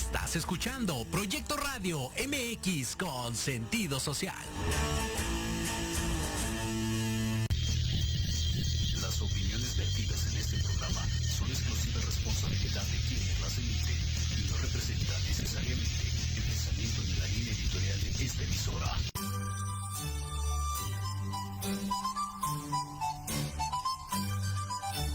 Estás escuchando Proyecto Radio MX con sentido social. Las opiniones vertidas en este programa son exclusiva responsabilidad de quienes las emiten y no representan necesariamente el pensamiento ni la línea editorial de esta emisora.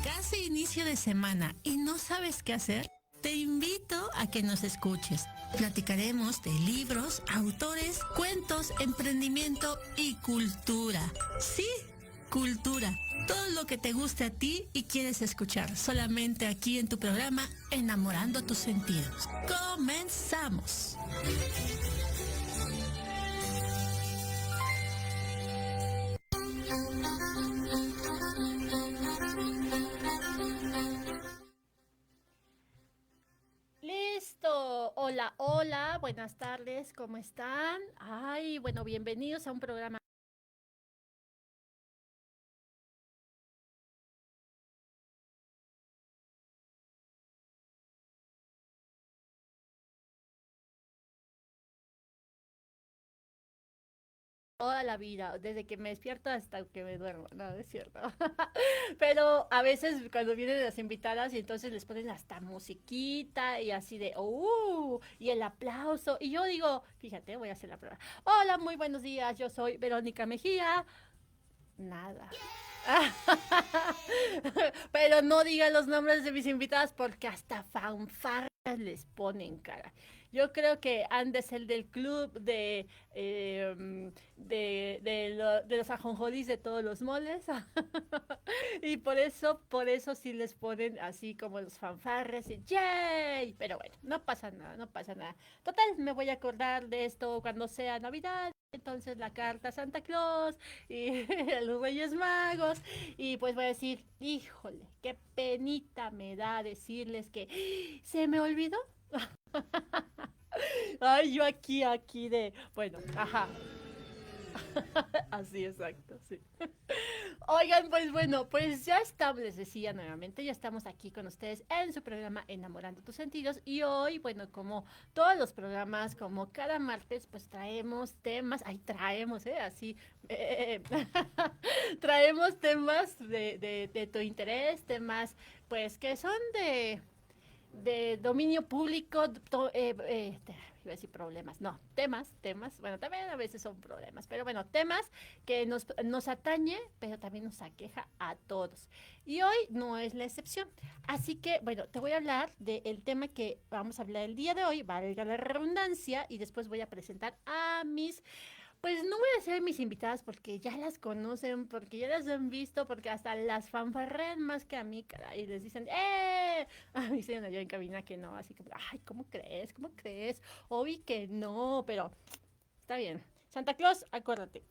Casi inicio de semana y no sabes qué hacer. Te invito a que nos escuches. Platicaremos de libros, autores, cuentos, emprendimiento y cultura. Sí, cultura. Todo lo que te guste a ti y quieres escuchar. Solamente aquí en tu programa Enamorando tus sentidos. ¡Comenzamos! Listo, hola, hola, buenas tardes, ¿cómo están? Ay, bueno, bienvenidos a un programa. Toda la vida, desde que me despierto hasta que me duermo, no, es cierto. Pero a veces cuando vienen las invitadas y entonces les ponen hasta musiquita y así de, y el aplauso. Y yo digo, fíjate, voy a hacer la prueba. Hola, muy buenos días, yo soy Verónica Mejía. Nada. Pero no digan los nombres de mis invitadas porque hasta fanfarras les ponen cara. Yo creo que Andes, el del club de los ajonjolís de todos los moles. Y por eso sí les ponen así como los fanfarres y ¡yay! Pero bueno, no pasa nada, no pasa nada. Total, me voy a acordar de esto cuando sea Navidad. Entonces la carta a Santa Claus y a los Reyes Magos. Y pues voy a decir, híjole, qué penita me da decirles que se me olvidó. Ay, yo aquí de, bueno, ajá. Así, exacto, sí. Oigan, pues bueno, pues ya estamos, les decía nuevamente, ya estamos aquí con ustedes en su programa Enamorando tus sentidos y hoy, bueno, como todos los programas, como cada martes, pues traemos temas, ahí traemos, así, traemos temas de tu interés, temas, pues que son de dominio público, iba a decir problemas, no, temas, bueno, también a veces son problemas, pero bueno, temas que nos atañe, pero también nos aqueja a todos. Y hoy no es la excepción. Así que, bueno, te voy a hablar del tema que vamos a hablar el día de hoy, valga la redundancia, y después voy a presentar a mis pues no voy a ser mis invitadas porque ya las conocen, porque ya las han visto, porque hasta las fanfarrean más que a mí, caray, y les dicen, ¡eh! A mí dicen allá en cabina que no, así que, ay, ¿cómo crees? ¿Cómo crees? Obvi que no, pero está bien. Santa Claus, acuérdate.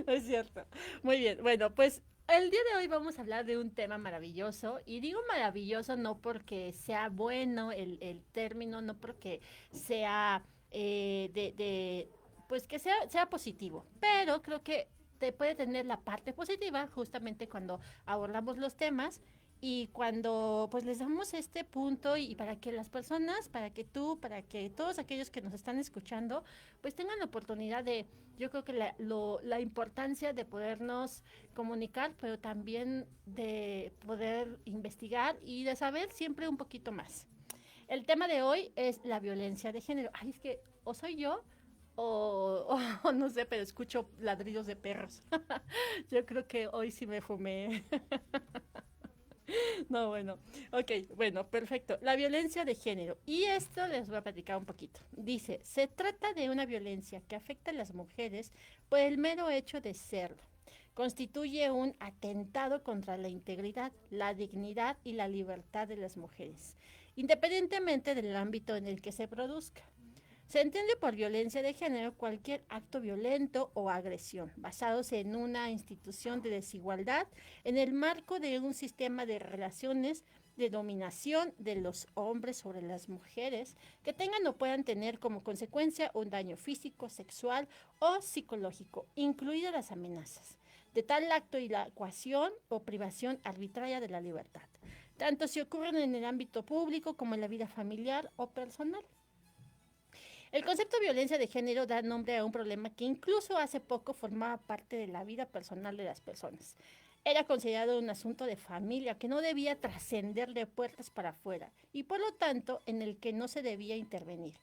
Es cierto. Muy bien, bueno, pues el día de hoy vamos a hablar de un tema maravilloso, y digo maravilloso no porque sea bueno el término, no porque sea pues que sea positivo, pero creo que te puede tener la parte positiva justamente cuando abordamos los temas y cuando pues les damos este punto y para que las personas, para que tú, para que todos aquellos que nos están escuchando, pues tengan la oportunidad de, yo creo que la importancia de podernos comunicar, pero también de poder investigar y de saber siempre un poquito más. El tema de hoy es la violencia de género. Ay, es que o soy yo o no sé, pero escucho ladridos de perros. Yo creo que hoy sí me fumé. No, bueno. Ok, bueno, perfecto. La violencia de género. Y esto les voy a platicar un poquito. Dice, se trata de una violencia que afecta a las mujeres por el mero hecho de serlo. Constituye un atentado contra la integridad, la dignidad y la libertad de las mujeres, independientemente del ámbito en el que se produzca. Se entiende por violencia de género cualquier acto violento o agresión basados en una institución de desigualdad en el marco de un sistema de relaciones de dominación de los hombres sobre las mujeres que tengan o puedan tener como consecuencia un daño físico, sexual o psicológico, incluidas las amenazas de tal acto y la coacción o privación arbitraria de la libertad. tanto si ocurren en el ámbito público como en la vida familiar o personal. El concepto de violencia de género da nombre a un problema que incluso hace poco formaba parte de la vida personal de las personas. Era considerado un asunto de familia que no debía trascender de puertas para afuera y por lo tanto en el que no se debía intervenir.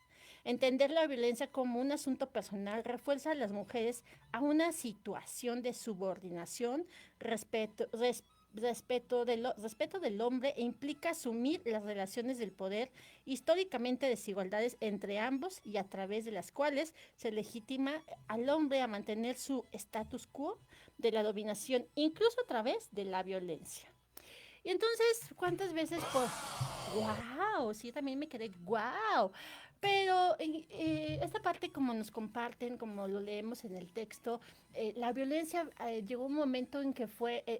Entender la violencia como un asunto personal refuerza a las mujeres a una situación de subordinación, respeto del hombre e implica asumir las relaciones del poder históricamente desigualdades entre ambos y a través de las cuales se legitima al hombre a mantener su status quo de la dominación, incluso a través de la violencia. Y entonces, ¿cuántas veces por... ¡Wow! Sí, también me quedé ¡wow! Pero esta parte como nos comparten, como lo leemos en el texto, la violencia llegó un momento en que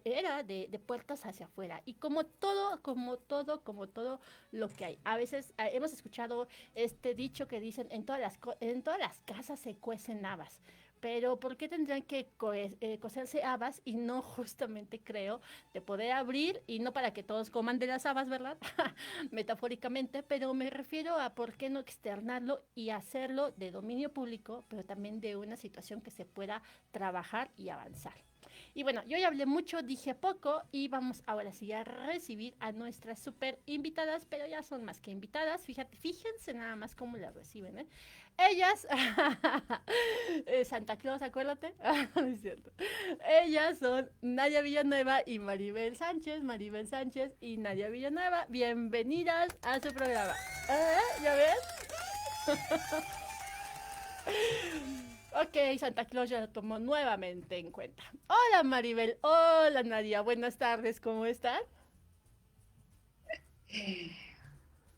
era de puertas hacia afuera. Y como todo lo que hay. A veces hemos escuchado este dicho que dicen, en todas las casas se cuecen habas. Pero ¿por qué tendrían que cocerse habas y no justamente creo de poder abrir y no para que todos coman de las habas, ¿verdad? Metafóricamente, pero me refiero a por qué no externarlo y hacerlo de dominio público, pero también de una situación que se pueda trabajar y avanzar. Y bueno, yo ya hablé mucho, dije poco y vamos ahora sí a recibir a nuestras super invitadas, pero ya son más que invitadas, fíjense nada más cómo las reciben, ¿eh? Ellas, Santa Claus, acuérdate, no es cierto. Ellas son Nadia Villanueva y Maribel Sánchez, y Nadia Villanueva. Bienvenidas a su programa. ¿Ya ves? Ok, Santa Claus ya lo tomó nuevamente en cuenta. Hola Maribel, hola Nadia, buenas tardes, ¿cómo están?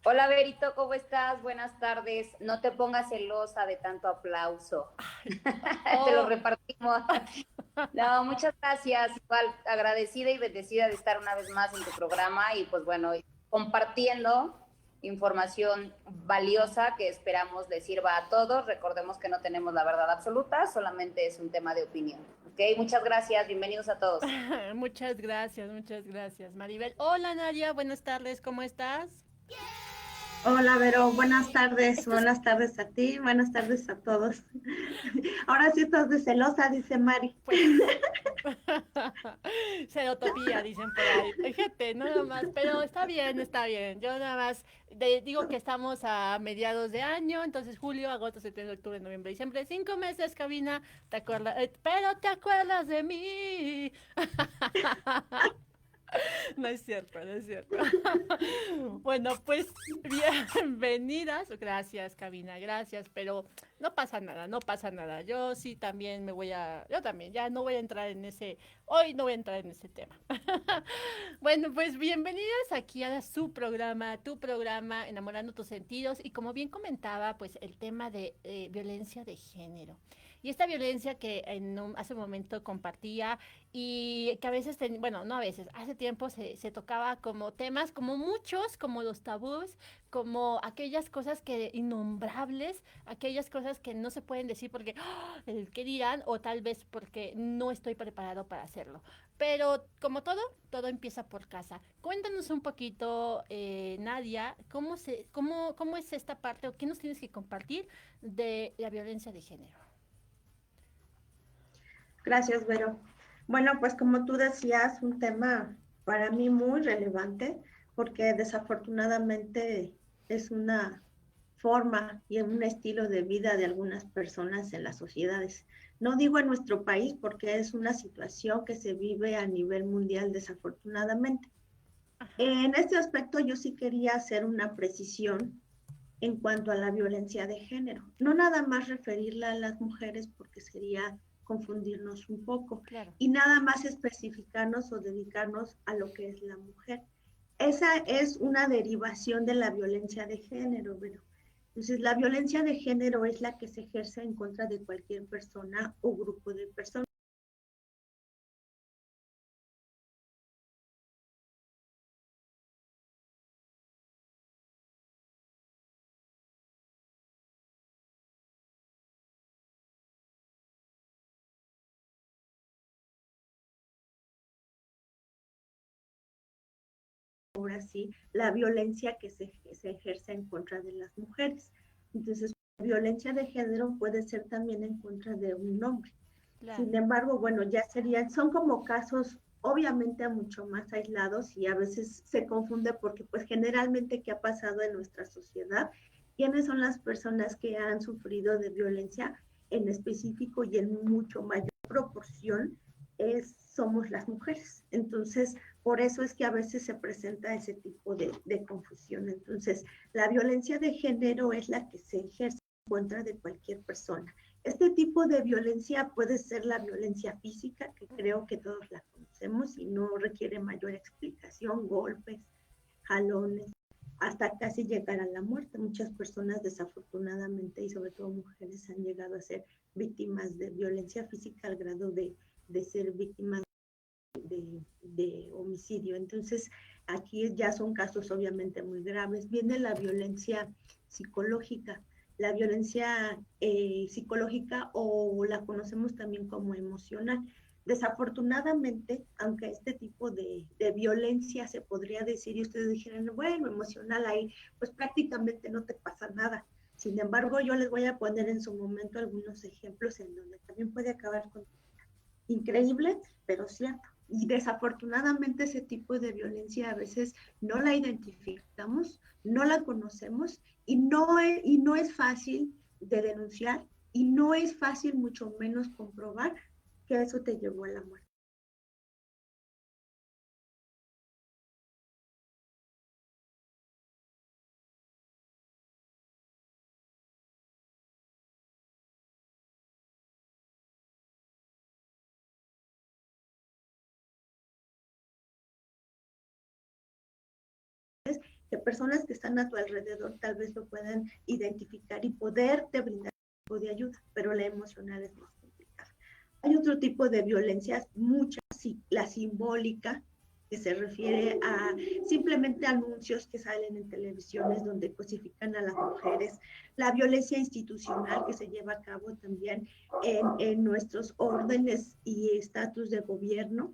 Hola Berito, ¿cómo estás? Buenas tardes. No te pongas celosa de tanto aplauso. Te lo Oh, repartimos. No, muchas gracias. Igual agradecida y bendecida de estar una vez más en tu programa y pues bueno, compartiendo información valiosa que esperamos les sirva a todos. Recordemos que no tenemos la verdad absoluta, solamente es un tema de opinión. ¿Ok? Muchas gracias, bienvenidos a todos. muchas gracias, Maribel. Hola Nadia, buenas tardes, ¿cómo estás? Hola, Vero, Esto es buenas tardes a ti, buenas tardes a todos. Ahora sí estás de celosa, dice Mari. pues serotopía, dicen por ahí. Fíjate, nada más, pero está bien, está bien. Yo nada más digo que estamos a mediados de año, entonces julio, agosto, septiembre, octubre, noviembre, diciembre, 5 meses, cabina, ¿te acuerdas? Pero te acuerdas de mí. No es cierto, no es cierto. Bueno, pues bienvenidas. Gracias, cabina, gracias, pero no pasa nada, no pasa nada. Yo sí también yo también, ya no voy a entrar en hoy no voy a entrar en ese tema. Bueno, pues bienvenidas aquí a su programa, tu programa, Enamorando tus sentidos. Y como bien comentaba, pues el tema de violencia de género. Y esta violencia que hace un momento compartía y que a veces, bueno, no a veces, hace tiempo se tocaba como temas, como muchos, como los tabús, como aquellas cosas que innombrables, aquellas cosas que no se pueden decir porque el que dirán o tal vez porque no estoy preparado para hacerlo. Pero como todo empieza por casa. Cuéntanos un poquito, Nadia, cómo es esta parte o qué nos tienes que compartir de la violencia de género. Gracias, Vero. Bueno, pues como tú decías, un tema para mí muy relevante, porque desafortunadamente es una forma y un estilo de vida de algunas personas en las sociedades. No digo en nuestro país porque es una situación que se vive a nivel mundial desafortunadamente. Ajá. En este aspecto yo sí quería hacer una precisión en cuanto a la violencia de género. No nada más referirla a las mujeres porque sería confundirnos un poco Claro. y nada más especificarnos o dedicarnos a lo que es la mujer. Esa es una derivación de la violencia de género, ¿verdad? Entonces, la violencia de género es la que se ejerce en contra de cualquier persona o grupo de personas. así, la violencia que se ejerce en contra de las mujeres. Entonces, la violencia de género puede ser también en contra de un hombre. Claro. Sin embargo, bueno, ya serían, son como casos obviamente mucho más aislados y a veces se confunde porque pues generalmente qué ha pasado en nuestra sociedad, quiénes son las personas que han sufrido de violencia en específico y en mucho mayor proporción somos las mujeres. Entonces, por eso es que a veces se presenta ese tipo de confusión. Entonces, la violencia de género es la que se ejerce en contra de cualquier persona. Este tipo de violencia puede ser la violencia física, que creo que todos la conocemos y no requiere mayor explicación, golpes, jalones, hasta casi llegar a la muerte. Muchas personas desafortunadamente y sobre todo mujeres han llegado a ser víctimas de violencia física al grado de ser víctimas de homicidio. Entonces, aquí ya son casos obviamente muy graves. Viene la violencia psicológica. La violencia psicológica o la conocemos también como emocional. Desafortunadamente, aunque este tipo de violencia se podría decir y ustedes dijeran, bueno, emocional ahí, pues prácticamente no te pasa nada. Sin embargo, yo les voy a poner en su momento algunos ejemplos en donde también puede acabar con increíble, pero cierto. Y desafortunadamente ese tipo de violencia a veces no la identificamos, no la conocemos y no es fácil de denunciar y no es fácil mucho menos comprobar que eso te llevó a la muerte. Que personas que están a tu alrededor tal vez lo puedan identificar y poderte brindar un tipo de ayuda, pero la emocional es más complicada. Hay otro tipo de violencias, muchas, la simbólica, que se refiere a simplemente anuncios que salen en televisiones donde cosifican a las mujeres, la violencia institucional que se lleva a cabo también en nuestros órdenes y estatus de gobierno,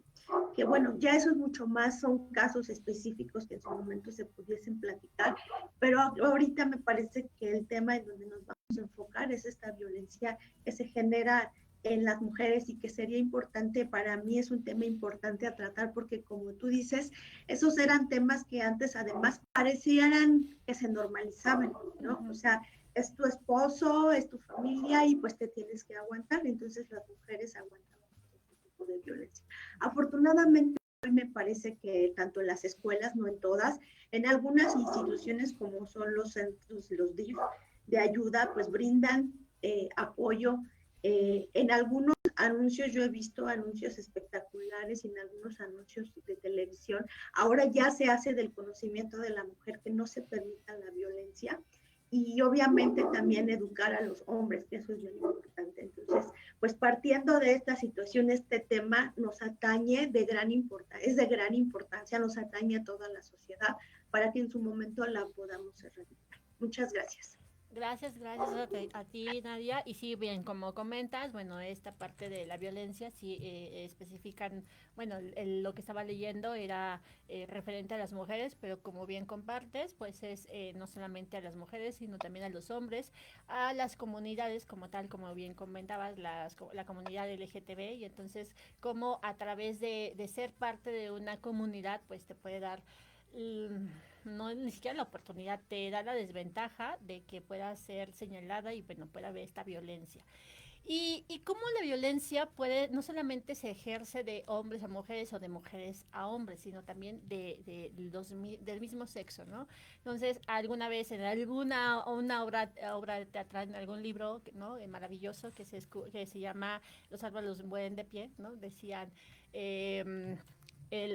que bueno, ya eso es mucho más, son casos específicos que en su momento se pudiesen platicar, pero ahorita me parece que el tema en donde nos vamos a enfocar es esta violencia que se genera en las mujeres y que sería importante, para mí es un tema importante a tratar porque como tú dices, esos eran temas que antes además parecieran que se normalizaban, ¿no? O sea, es tu esposo, es tu familia y pues te tienes que aguantar, entonces las mujeres aguantan este tipo de violencia. Afortunadamente, hoy me parece que tanto en las escuelas, no en todas, en algunas instituciones como son los centros, los DIF de ayuda, pues brindan apoyo. En algunos anuncios, yo he visto anuncios espectaculares y en algunos anuncios de televisión. Ahora ya se hace del conocimiento de la mujer que no se permita la violencia y obviamente también educar a los hombres, que eso es bien importante. Entonces, pues partiendo de esta situación, este tema nos atañe de gran importancia, es de gran importancia, nos atañe a toda la sociedad para que en su momento la podamos erradicar. Muchas gracias. Gracias, a ti, Nadia. Y sí, bien, como comentas, bueno, esta parte de la violencia, sí especifican, bueno, lo que estaba leyendo era referente a las mujeres, pero como bien compartes, pues es no solamente a las mujeres, sino también a los hombres, a las comunidades como tal, como bien comentabas, la comunidad LGTB, y entonces, como a través de ser parte de una comunidad, pues te puede dar no ni siquiera la oportunidad, te da la desventaja de que pueda ser señalada y bueno, pueda haber esta violencia. Y cómo la violencia puede, no solamente se ejerce de hombres a mujeres o de mujeres a hombres, sino también del mismo sexo, ¿no? Entonces, alguna vez en una obra teatral, en algún libro, ¿no? Maravilloso que se llama Los árboles mueren de pie, ¿no? Decían,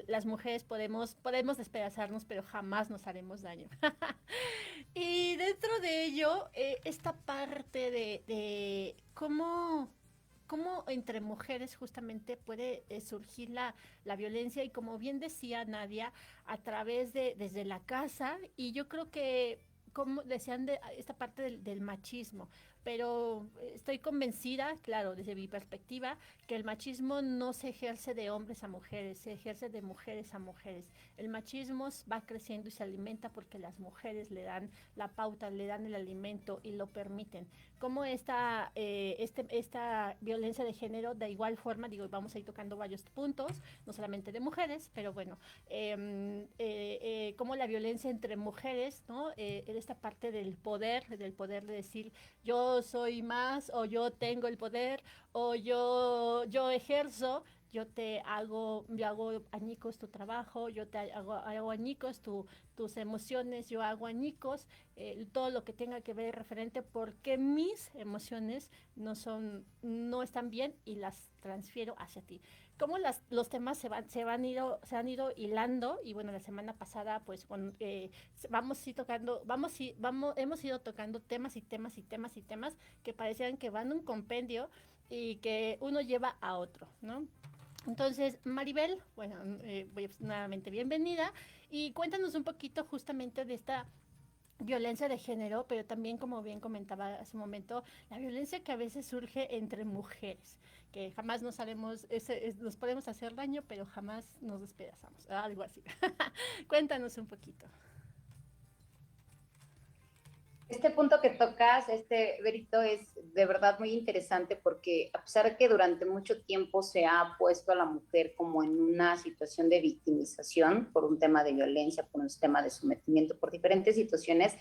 las mujeres podemos despedazarnos, pero jamás nos haremos daño. Y dentro de ello, esta parte de cómo entre mujeres justamente puede surgir la violencia y como bien decía Nadia, a través desde la casa y yo creo que como decían de esta parte del machismo, pero estoy convencida, claro, desde mi perspectiva, que el machismo no se ejerce de hombres a mujeres, se ejerce de mujeres a mujeres. El machismo va creciendo y se alimenta porque las mujeres le dan la pauta, le dan el alimento y lo permiten. Como esta violencia de género, de igual forma, digo, vamos a ir tocando varios puntos, no solamente de mujeres, pero bueno, como la violencia entre mujeres, ¿no? En esta parte del poder de decir yo soy más o yo tengo el poder o yo ejerzo, yo hago añicos tu trabajo, hago añicos tus emociones, yo hago añicos todo lo que tenga que ver referente porque mis emociones no están bien y las transfiero hacia ti. Cómo los temas se han ido hilando y bueno, la semana pasada pues hemos ido tocando temas y temas y temas y temas que parecían que van un compendio y que uno lleva a otro, ¿no? Entonces, Maribel, bueno, nuevamente bienvenida y cuéntanos un poquito justamente de esta violencia de género, pero también, como bien comentaba hace un momento, la violencia que a veces surge entre mujeres, que jamás nos podemos hacer daño, pero jamás nos despedazamos, algo así. Cuéntanos un poquito. Este punto que tocas, Berito, es de verdad muy interesante porque a pesar de que durante mucho tiempo se ha puesto a la mujer como en una situación de victimización por un tema de violencia, por un tema de sometimiento, por diferentes situaciones,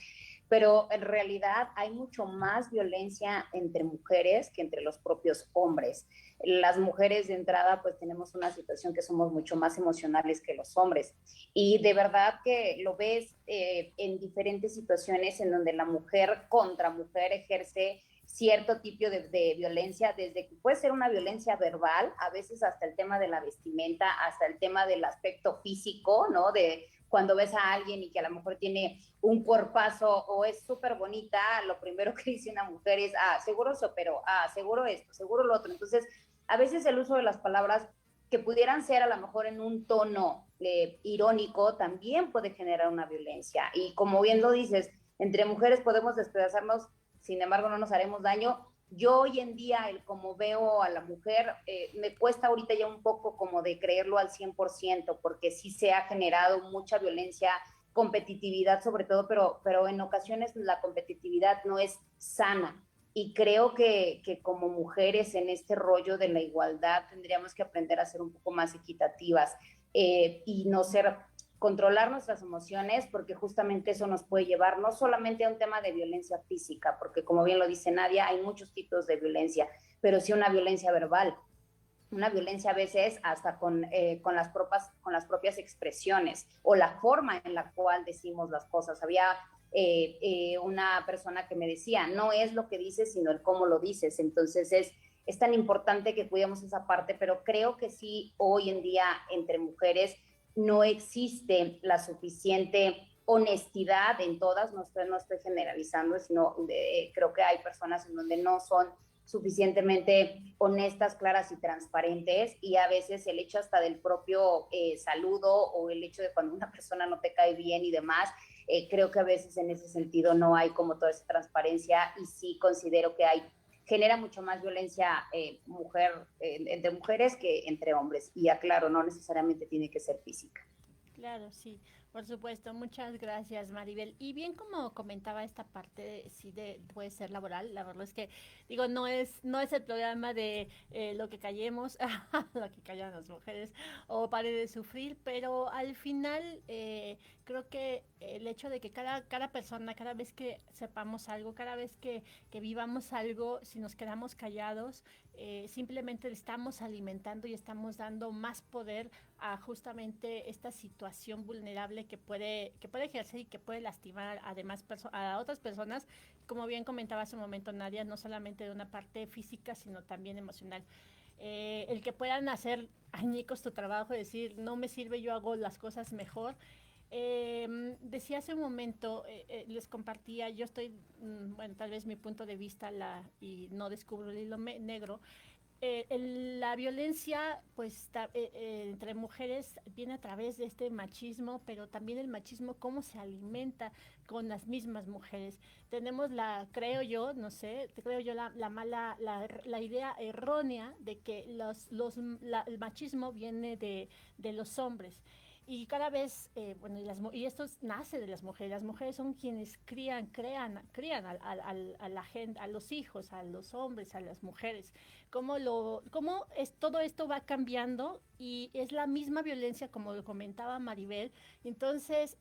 pero en realidad hay mucho más violencia entre mujeres que entre los propios hombres. Las mujeres de entrada pues tenemos una situación que somos mucho más emocionales que los hombres y de verdad que lo ves en diferentes situaciones en donde la mujer contra mujer ejerce cierto tipo de violencia, desde que puede ser una violencia verbal, a veces hasta el tema de la vestimenta, hasta el tema del aspecto físico, ¿no? De cuando ves a alguien y que a lo mejor tiene un cuerpazo o es súper bonita, lo primero que dice una mujer es, seguro se operó, seguro esto, seguro lo otro. Entonces, a veces el uso de las palabras que pudieran ser a lo mejor en un tono irónico también puede generar una violencia. Y como bien lo dices, entre mujeres podemos despedazarnos, sin embargo no nos haremos daño. Yo hoy en día, como veo a la mujer, me cuesta ahorita ya un poco como de creerlo al 100%, porque sí se ha generado mucha violencia, competitividad sobre todo, pero en ocasiones la competitividad no es sana. Y creo que como mujeres en este rollo de la igualdad tendríamos que aprender a ser un poco más equitativas y no ser controlar nuestras emociones, porque justamente eso nos puede llevar no solamente a un tema de violencia física, porque como bien lo dice Nadia, hay muchos tipos de violencia, pero sí una violencia verbal, una violencia a veces hasta con las propias expresiones o la forma en la cual decimos las cosas. Había una persona que me decía, no es lo que dices, sino el cómo lo dices. Entonces es tan importante que cuidemos esa parte, pero creo que sí, hoy en día entre mujeres no existe la suficiente honestidad en todas, no estoy generalizando, sino creo que hay personas en donde no son suficientemente honestas, claras y transparentes, y a veces el hecho hasta del propio saludo o el hecho de cuando una persona no te cae bien y demás, creo que a veces en ese sentido no hay como toda esa transparencia y sí considero que genera mucho más violencia entre mujeres que entre hombres. Y aclaro, no necesariamente tiene que ser física. Claro, sí, por supuesto. Muchas gracias, Maribel. Y bien como comentaba esta parte, sí, puede ser laboral. La verdad es que, digo, no es el programa de lo que callemos, lo que callan las mujeres, o pare de sufrir, pero al final creo que el hecho de que cada persona, cada vez que sepamos algo, cada vez que vivamos algo, si nos quedamos callados, simplemente estamos alimentando y estamos dando más poder a justamente esta situación vulnerable que puede ejercer y que puede lastimar además a otras personas, como bien comentaba hace un momento Nadia, no solamente de una parte física, sino también emocional. El que puedan hacer añicos tu trabajo, decir, no me sirve, yo hago las cosas mejor. Decía hace un momento, les compartía, yo estoy, bueno, tal vez mi punto de vista y no descubro el hilo negro, la violencia pues entre mujeres viene a través de este machismo, pero también el machismo cómo se alimenta con las mismas mujeres. Tenemos creo yo, no sé, creo yo la idea errónea de que el machismo viene de los hombres. Y cada vez, bueno, y esto nace de las mujeres son quienes crían a la gente, a los hijos, a los hombres, a las mujeres. Cómo todo esto va cambiando y es la misma violencia como lo comentaba Maribel. Entonces,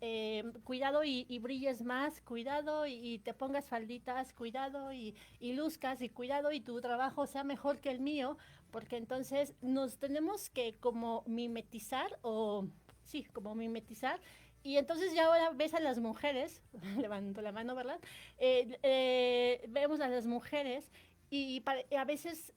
cuidado y brilles más, cuidado y te pongas falditas, cuidado y luzcas y cuidado y tu trabajo sea mejor que el mío, porque entonces nos tenemos que como mimetizar o sí, como mimetizar. Y entonces ya ahora ves a las mujeres, levanto la mano, ¿verdad? Vemos a las mujeres y a veces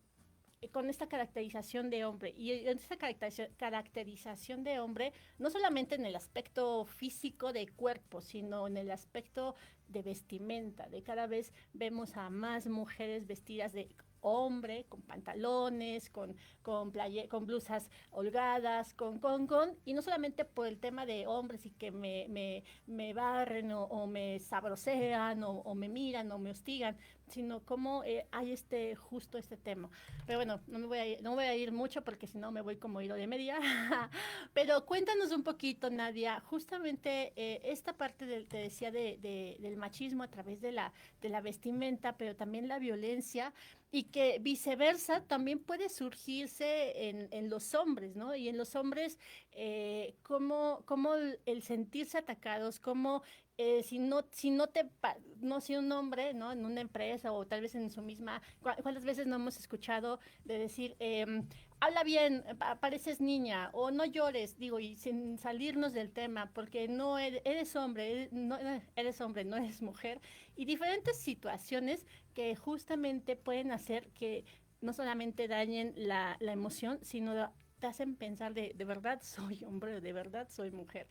con esta caracterización de hombre. Y en esta caracterización de hombre, no solamente en el aspecto físico de cuerpo, sino en el aspecto de vestimenta, de cada vez vemos a más mujeres vestidas de hombre, con pantalones, con blusas holgadas, y no solamente por el tema de hombres y que me barren o me sabrosean o me miran o me hostigan, sino cómo hay justo este tema. Pero bueno, no voy a ir mucho porque si no me voy como hilo de media. Pero cuéntanos un poquito, Nadia, justamente esta parte te decía del machismo a través de la vestimenta, pero también la violencia y que viceversa también puede surgirse en los hombres, ¿no? Y en los hombres, cómo el sentirse atacados, cómo si un hombre, ¿no? En una empresa o tal vez en su misma, ¿cuántas veces no hemos escuchado de decir, habla bien, pareces niña o no llores, digo, y sin salirnos del tema, porque no eres hombre, no eres hombre, no eres mujer, y diferentes situaciones que justamente pueden hacer que no solamente dañen la emoción, sino te hacen pensar de verdad soy hombre o de verdad soy mujer.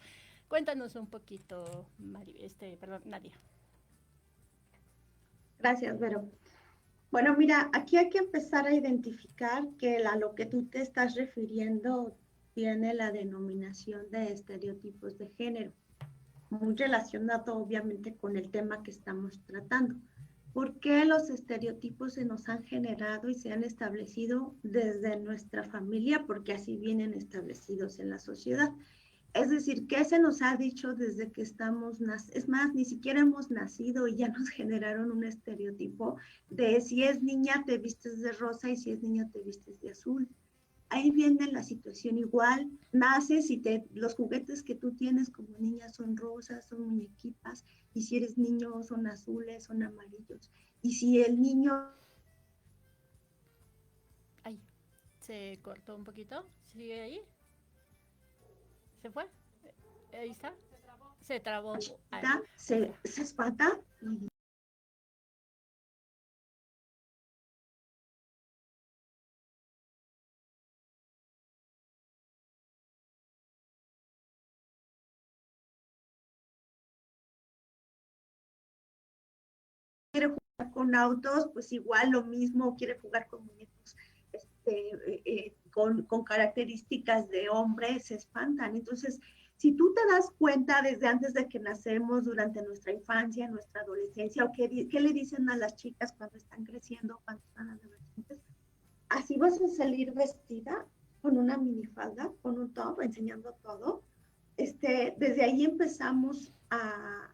Cuéntanos un poquito, perdón, Nadia. Gracias, Vero. Bueno, mira, aquí hay que empezar a identificar que a lo que tú te estás refiriendo tiene la denominación de estereotipos de género, muy relacionado obviamente con el tema que estamos tratando. ¿Por qué los estereotipos se nos han generado y se han establecido desde nuestra familia? Porque así vienen establecidos en la sociedad. Es decir, ¿qué se nos ha dicho desde que es más, ni siquiera hemos nacido y ya nos generaron un estereotipo de si es niña te vistes de rosa y si es niño te vistes de azul? Ahí viene la situación igual, naces y los juguetes que tú tienes como niña son rosas, son muñequitas, y si eres niño son azules, son amarillos. Y si el niño... Ay, se cortó un poquito, sigue ahí. ¿Se fue? Ahí está. Se trabó. Se espanta. Quiere jugar con autos, pues igual lo mismo, quiere jugar con muñecos con características de hombre, se espantan. Entonces, si tú te das cuenta desde antes de que nacemos, durante nuestra infancia, nuestra adolescencia, o qué le dicen a las chicas cuando están creciendo, cuando están adolescentes, así vas a salir vestida con una minifalda, con un top, enseñando todo. Desde ahí empezamos a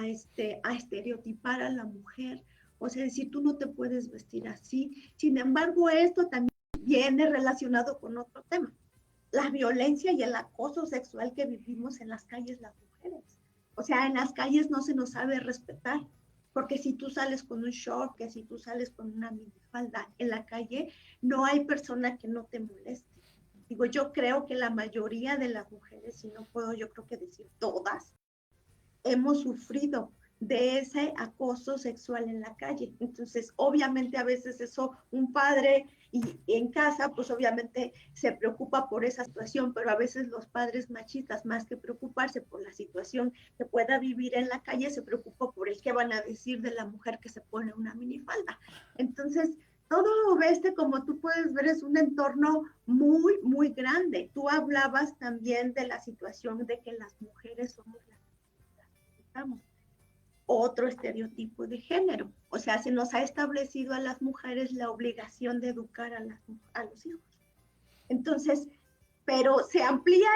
estereotipar a la mujer, o sea, decir, tú no te puedes vestir así. Sin embargo, esto también viene relacionado con otro tema, la violencia y el acoso sexual que vivimos en las calles las mujeres. O sea, en las calles no se nos sabe respetar, porque si tú sales con un short, que si tú sales con una minifalda en la calle, no hay persona que no te moleste. Digo, yo creo que la mayoría de las mujeres, si no puedo, yo creo que decir todas, hemos sufrido de ese acoso sexual en la calle. Entonces, obviamente a veces eso, un padre y en casa, pues obviamente se preocupa por esa situación, pero a veces los padres machistas, más que preocuparse por la situación que pueda vivir en la calle, se preocupa por el qué van a decir de la mujer que se pone una minifalda. Entonces, todo como tú puedes ver, es un entorno muy, muy grande. Tú hablabas también de la situación de que las mujeres somos las que estamos. Otro estereotipo de género. O sea, se nos ha establecido a las mujeres la obligación de educar a los hijos. Entonces, pero se amplía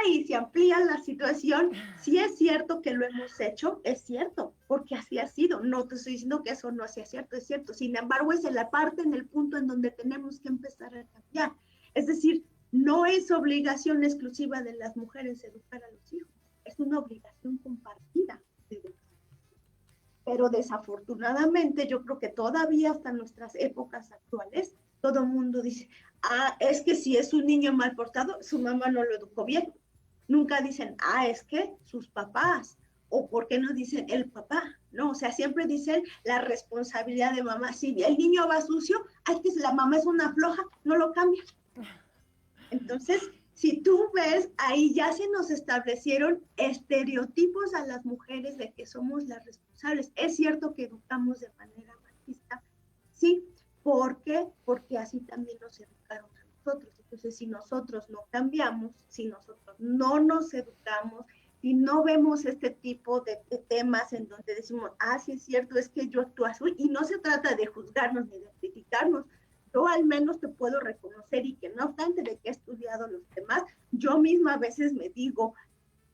la situación. Sí es cierto que lo hemos hecho, es cierto, porque así ha sido. No te estoy diciendo que eso no sea cierto, es cierto. Sin embargo, es en la parte, en el punto en donde tenemos que empezar a cambiar. Es decir, no es obligación exclusiva de las mujeres educar a los hijos, es una obligación compartida de educar. Pero desafortunadamente yo creo que todavía hasta nuestras épocas actuales, todo el mundo dice, es que si es un niño mal portado, su mamá no lo educó bien. Nunca dicen, es que sus papás, o por qué no dicen el papá, ¿no? O sea, siempre dicen la responsabilidad de mamá. Si el niño va sucio, que la mamá es una floja, no lo cambia. Entonces, si tú ves, ahí ya se nos establecieron estereotipos a las mujeres de que somos las responsables. Es cierto que educamos de manera machista, sí. ¿Por qué? Porque así también nos educaron a nosotros. Entonces, si nosotros no cambiamos, si nosotros no nos educamos, si no vemos este tipo de temas en donde decimos, sí es cierto, es que yo actúo así, y no se trata de juzgarnos ni de criticarnos. Yo al menos te puedo reconocer, y que no obstante de que he estudiado los temas, yo misma a veces me digo,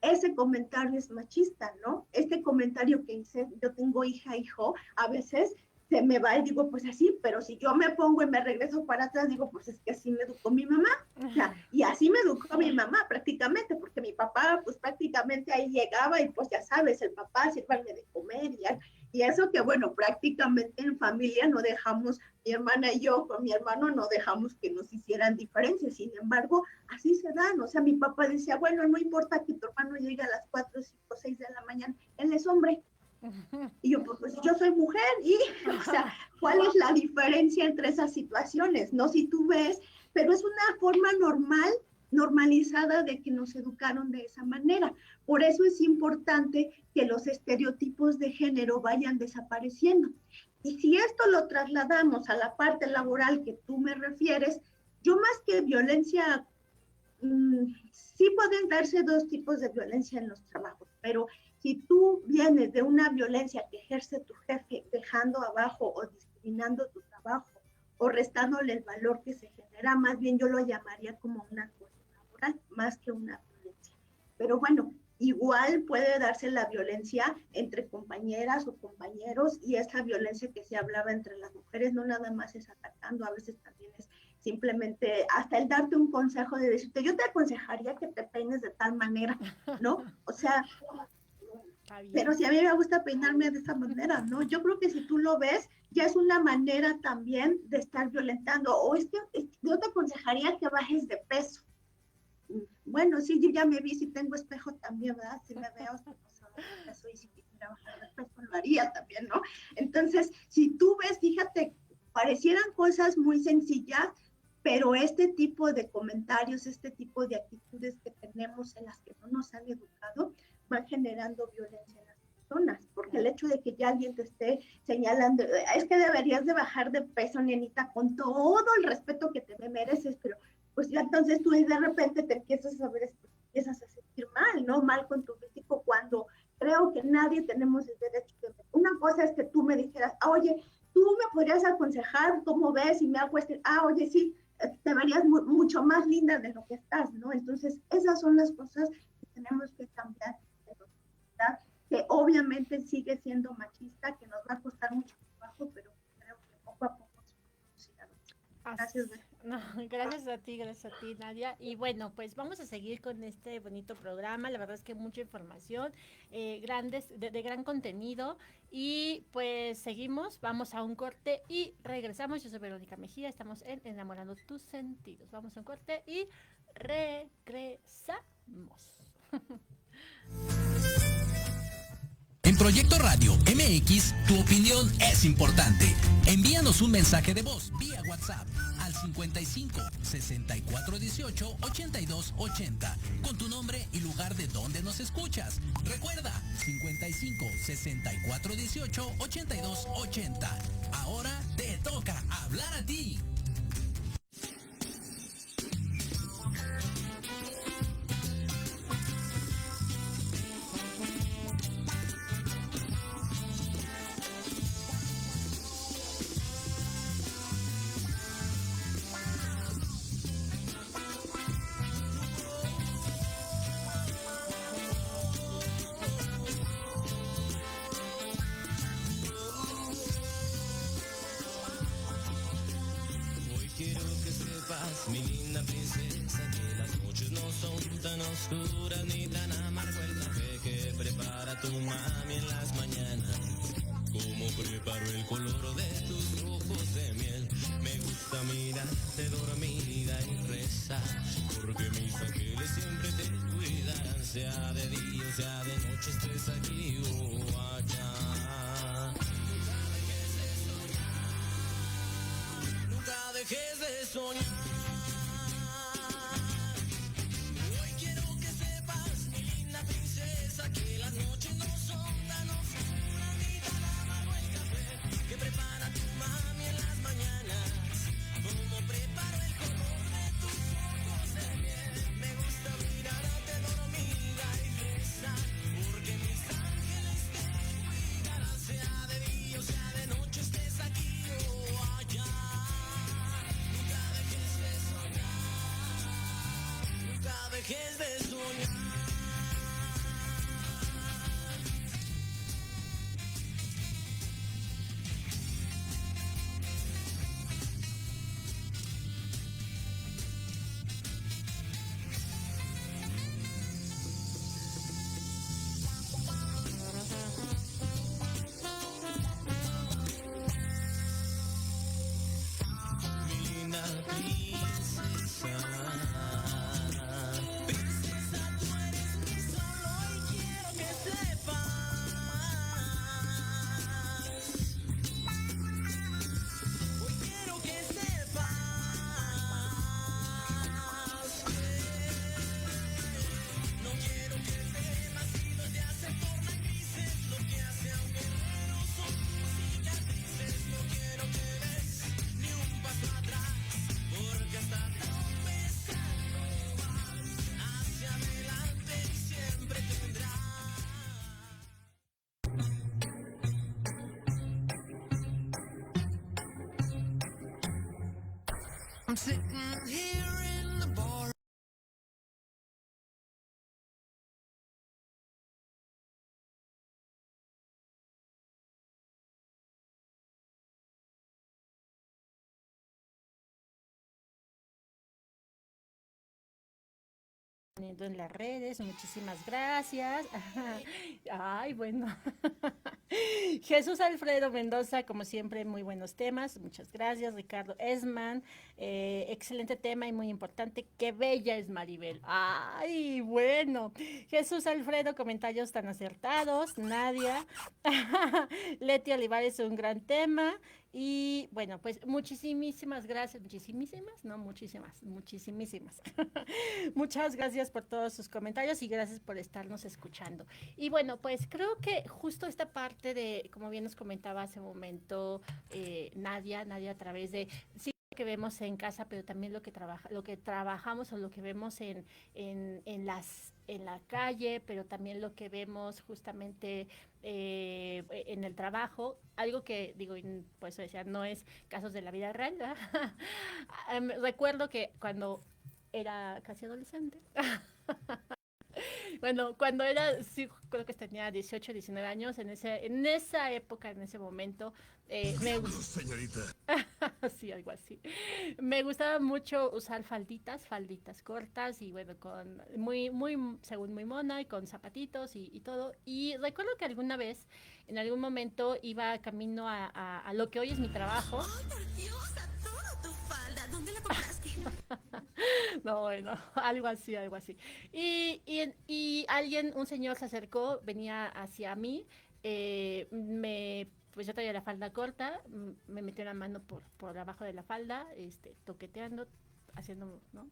ese comentario es machista, ¿no? Este comentario que hice, yo tengo hijo, a veces se me va y digo, pues así, pero si yo me pongo y me regreso para atrás, digo, pues es que así me educó mi mamá. O sea, y así me educó mi mamá prácticamente, porque mi papá pues prácticamente ahí llegaba y pues ya sabes, el papá sírvanme de comer y eso que bueno, prácticamente en familia no dejamos, mi hermana y yo con mi hermano no dejamos que nos hicieran diferencias, sin embargo, así se dan. O sea, mi papá decía, bueno, no importa que tu hermano llegue a las 4, 5, 6 de la mañana, él es hombre. Y yo, pues yo soy mujer, o sea, ¿cuál es la diferencia entre esas situaciones? No, si tú ves, pero es una forma normalizada de que nos educaron de esa manera. Por eso es importante que los estereotipos de género vayan desapareciendo. Y si esto lo trasladamos a la parte laboral que tú me refieres, yo más que violencia, sí pueden darse dos tipos de violencia en los trabajos, pero si tú vienes de una violencia que ejerce tu jefe dejando abajo o discriminando tu trabajo o restándole el valor que se genera, más bien yo lo llamaría como una acoso laboral, más que una violencia. Pero bueno, igual puede darse la violencia entre compañeras o compañeros, y esa violencia que se hablaba entre las mujeres no nada más es atacando, a veces también es simplemente hasta el darte un consejo de decirte, yo te aconsejaría que te peines de tal manera, ¿no? O sea, pero si a mí me gusta peinarme de esa manera, ¿no? Yo creo que si tú lo ves, ya es una manera también de estar violentando. O es que yo te aconsejaría que bajes de peso. Bueno, sí, yo ya me vi, si tengo espejo también, ¿verdad? Si me veo, y si quisiera bajar de peso, lo haría también, ¿no? Entonces, si tú ves, fíjate, parecieran cosas muy sencillas, pero este tipo de comentarios, este tipo de actitudes que tenemos en las que no nos han educado, van generando violencia en las personas, porque el hecho de que ya alguien te esté señalando, es que deberías de bajar de peso, nenita, con todo el respeto que te mereces, pero pues ya entonces tú de repente te empiezas a ver, empiezas a sentir mal, ¿no? Mal con tu físico, cuando creo que nadie tenemos el derecho de... Una cosa es que tú me dijeras, oye, tú me podrías aconsejar cómo ves y me hago oye, sí, te verías mucho más linda de lo que estás, ¿no? Entonces, esas son las cosas que tenemos que cambiar, que obviamente sigue siendo machista, que nos va a costar mucho trabajo, pero creo que poco a poco se va a Gracias. No, gracias a ti, Nadia. Y bueno, pues vamos a seguir con este bonito programa. La verdad es que mucha información, de gran contenido. Y pues seguimos, vamos a un corte y regresamos. Yo soy Verónica Mejía, estamos en Enamorando tus sentidos. Vamos a un corte y regresamos. En Proyecto Radio MX, tu opinión es importante. Envíanos un mensaje de voz vía WhatsApp al 55 64 18 82 80 con tu nombre y lugar de donde nos escuchas. Recuerda, 55 64 18 82 80. Ahora te toca hablar a ti. Mi linda princesa, que las noches no son tan oscuras ni tan amargo el café que prepara tu mami en las mañanas. Como preparo el color de tus ojos de miel. Me gusta mirarte dormida y rezar, porque mis ángeles siempre te cuidarán, sea de día o sea de noche, estés aquí o allá. Nunca dejes de soñar. Que las noches no son tan oscuras ni tan amargo el café que prepara tu mami en las mañanas. Como preparo el color de tus ojos de miel. Me gusta mirarte dormida y rezar, porque mis ángeles te cuidarán, sea de día o sea de noche, estés aquí o allá. Nunca dejes de soñar, nunca dejes de soñar. I'm sitting here in the bar. En las redes, muchísimas gracias. Ay, bueno. Jesús Alfredo Mendoza, como siempre, muy buenos temas, muchas gracias. Ricardo Esman, excelente tema y muy importante. Qué bella es Maribel. Ay, bueno. Jesús Alfredo, comentarios tan acertados. Nadia, Leti Olivares, un gran tema. Y bueno, pues muchísimas gracias, muchísimas, no muchísimas, muchísimas. Muchas gracias por todos sus comentarios y gracias por estarnos escuchando. Y bueno, pues creo que justo esta parte de, como bien nos comentaba hace un momento, Nadia a través de sí que vemos en casa, pero también lo que trabajamos o lo que vemos en la calle, pero también lo que vemos justamente en el trabajo, algo que digo, por eso decía, no es casos de la vida real, ¿verdad? Recuerdo que cuando era casi adolescente, bueno, cuando era, sí, creo que tenía 18, 19 años, en esa época, en ese momento, Señorita. sí, algo así. Me gustaba mucho usar falditas cortas y bueno, según muy mona y con zapatitos y todo. Y recuerdo que alguna vez, en algún momento, iba camino a lo que hoy es mi trabajo. ¡Ay, por Dios! ¡A toda tu falda! ¿Dónde la compraste? No, bueno, algo así. Y un señor se acercó, venía hacia mí, me pues yo traía la falda corta, me metió la mano por abajo de la falda, toqueteando, haciendo, ¿no?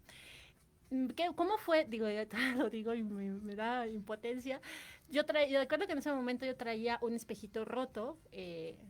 ¿Cómo fue? Digo, ya lo digo y me da impotencia. Yo recuerdo que en ese momento yo traía un espejito roto,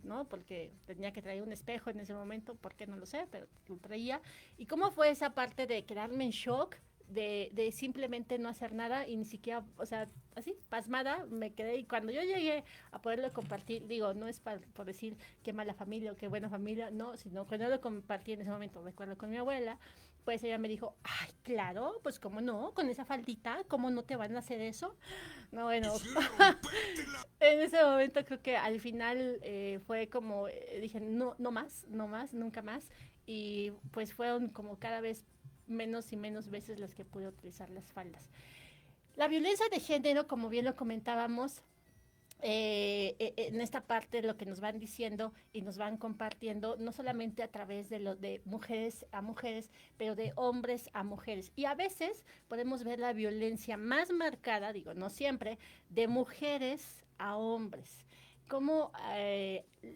¿no? Porque tenía que traer un espejo en ese momento, ¿por qué no lo sé? Pero lo traía. ¿Y cómo fue esa parte de quedarme en shock? De simplemente no hacer nada y ni siquiera, o sea, así, pasmada, me quedé. Y cuando yo llegué a poderlo compartir, digo, no es por decir qué mala familia o qué buena familia, no, sino cuando lo compartí en ese momento, recuerdo con mi abuela, pues ella me dijo, ay, claro, pues cómo no, con esa faldita, ¿cómo no te van a hacer eso? No, bueno, en ese momento creo que al final fue como, dije, no, no más, no más, nunca más. Y pues fueron como cada vez menos y menos veces las que pude utilizar las faldas. La violencia de género, como bien lo comentábamos, en esta parte lo que nos van diciendo y nos van compartiendo, no solamente a través de lo de mujeres a mujeres, pero de hombres a mujeres. Y a veces podemos ver la violencia más marcada, digo, no siempre, de mujeres a hombres. Como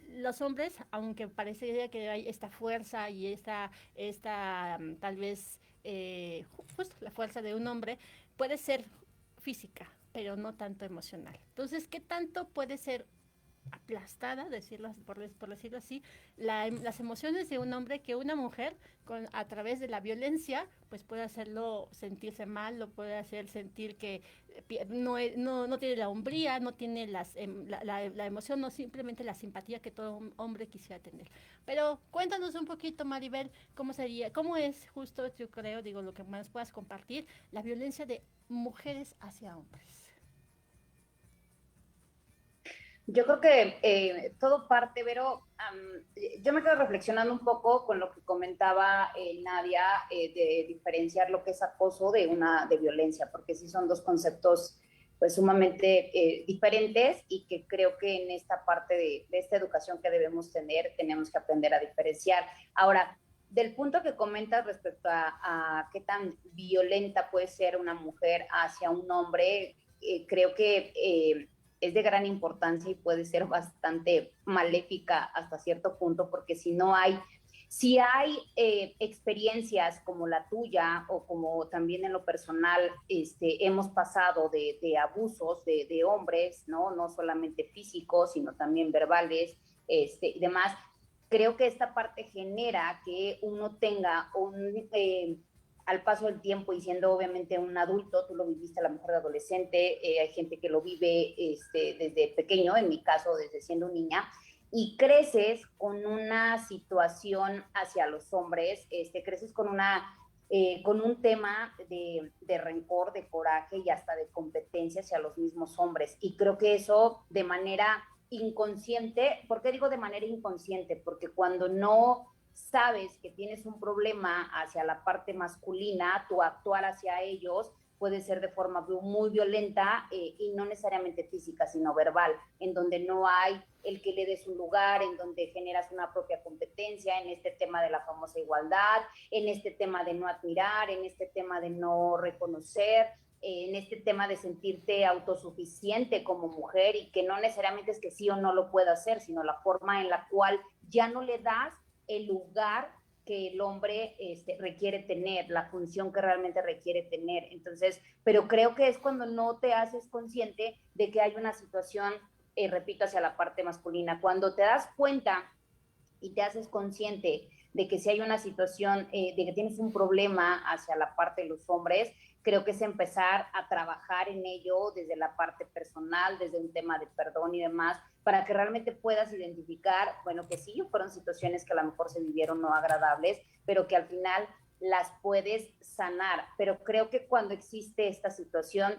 los hombres, aunque parecería que hay esta fuerza y esta tal vez, justo la fuerza de un hombre, puede ser física, pero no tanto emocional. Entonces, ¿qué tanto puede ser aplastada, por decirlo así, las emociones de un hombre que una mujer a través de la violencia pues puede hacerlo sentirse mal, lo puede hacer sentir que no tiene la hombría, no tiene la emoción, no simplemente la simpatía que todo hombre quisiera tener. Pero cuéntanos un poquito, Maribel, cómo es justo, yo creo, digo, lo que más puedas compartir, la violencia de mujeres hacia hombres. Yo creo que todo parte, Vero, yo me quedo reflexionando un poco con lo que comentaba Nadia, de diferenciar lo que es acoso de violencia, porque sí son dos conceptos pues sumamente diferentes y que creo que en esta parte de esta educación que debemos tener, tenemos que aprender a diferenciar. Ahora, del punto que comentas respecto a qué tan violenta puede ser una mujer hacia un hombre, creo que es de gran importancia y puede ser bastante maléfica hasta cierto punto, porque si hay experiencias como la tuya o como también en lo personal hemos pasado de abusos de hombres, ¿no? No solamente físicos, sino también verbales y demás, creo que esta parte genera que uno tenga al paso del tiempo y siendo obviamente un adulto, tú lo viviste a lo mejor de adolescente, hay gente que lo vive desde pequeño, en mi caso desde siendo niña, y creces con una situación hacia los hombres, creces con un tema de rencor, de coraje y hasta de competencia hacia los mismos hombres. Y creo que eso de manera inconsciente, ¿por qué digo de manera inconsciente? Porque cuando no sabes que tienes un problema hacia la parte masculina, tu actuar hacia ellos puede ser de forma muy violenta y no necesariamente física, sino verbal, en donde no hay el que le des un lugar, en donde generas una propia competencia, en este tema de la famosa igualdad, en este tema de no admirar, en este tema de no reconocer, en este tema de sentirte autosuficiente como mujer y que no necesariamente es que sí o no lo pueda hacer, sino la forma en la cual ya no le das el lugar que el hombre requiere tener, la función que realmente requiere tener. Entonces, pero creo que es cuando no te haces consciente de que hay una situación, repito, hacia la parte masculina. Cuando te das cuenta y te haces consciente de que si hay una situación, de que tienes un problema hacia la parte de los hombres, creo que es empezar a trabajar en ello desde la parte personal, desde un tema de perdón y demás, para que realmente puedas identificar, bueno, que sí, fueron situaciones que a lo mejor se vivieron no agradables, pero que al final las puedes sanar. Pero creo que cuando existe esta situación,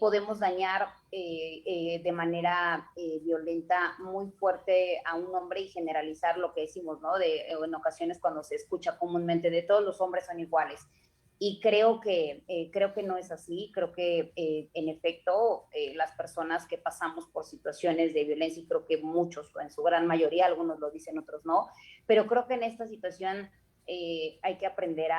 podemos dañar de manera violenta muy fuerte a un hombre y generalizar lo que decimos, ¿no? En ocasiones cuando se escucha comúnmente de todos los hombres son iguales. Y creo que no es así, creo que en efecto las personas que pasamos por situaciones de violencia, y creo que muchos, en su gran mayoría, algunos lo dicen, otros no, pero creo que en esta situación hay que aprender